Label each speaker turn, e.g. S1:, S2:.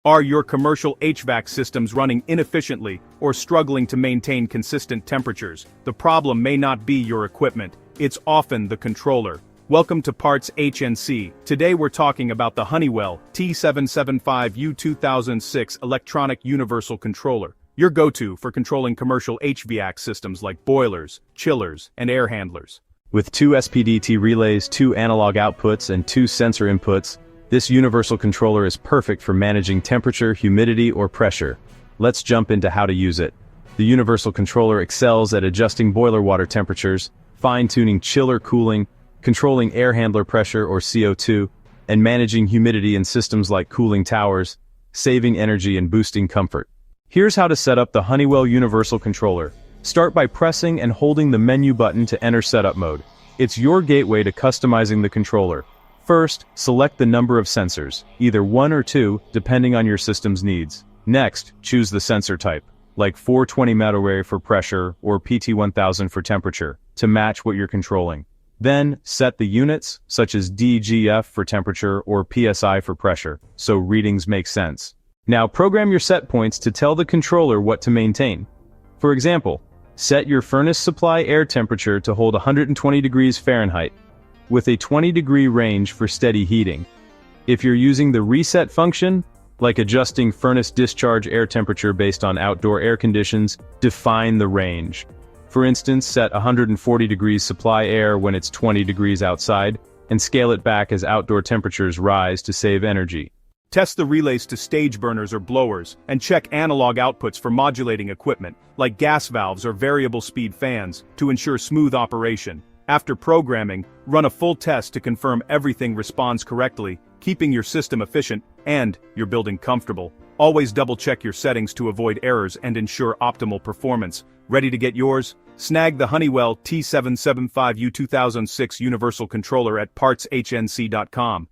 S1: Are your commercial HVAC systems running inefficiently or struggling to maintain consistent temperatures? The problem may not be your equipment, it's often the controller. Welcome to PartsHnC. Today we're talking about the Honeywell T775U2006 Electronic Universal Controller, your go-to for controlling commercial HVAC systems like boilers, chillers, and air handlers.
S2: With 2 SPDT relays, 2 analog outputs, and 2 sensor inputs, this universal controller is perfect for managing temperature, humidity, or pressure. Let's jump into how to use it. The universal controller excels at adjusting boiler water temperatures, fine-tuning chiller cooling, controlling air handler pressure or CO2, and managing humidity in systems like cooling towers, saving energy and boosting comfort. Here's how to set up the Honeywell Universal Controller. Start by pressing and holding the menu button to enter setup mode. It's your gateway to customizing the controller. First, select the number of sensors, either 1 or 2, depending on your system's needs. Next, choose the sensor type, like 420 microwave for pressure or PT1000 for temperature, to match what you're controlling. Then, set the units, such as DGF for temperature or PSI for pressure, so readings make sense. Now program your set points to tell the controller what to maintain. For example, set your furnace supply air temperature to hold 120 degrees Fahrenheit, with a 20-degree range for steady heating. If you're using the reset function, like adjusting furnace discharge air temperature based on outdoor air conditions, define the range. For instance, set 140 degrees supply air when it's 20 degrees outside, and scale it back as outdoor temperatures rise to save energy.
S1: Test the relays to stage burners or blowers, and check analog outputs for modulating equipment, like gas valves or variable speed fans, to ensure smooth operation. After programming, run a full test to confirm everything responds correctly, keeping your system efficient and your building comfortable. Always double-check your settings to avoid errors and ensure optimal performance. Ready to get yours? Snag the Honeywell T775U2006 Universal Controller at PartsHnC.com.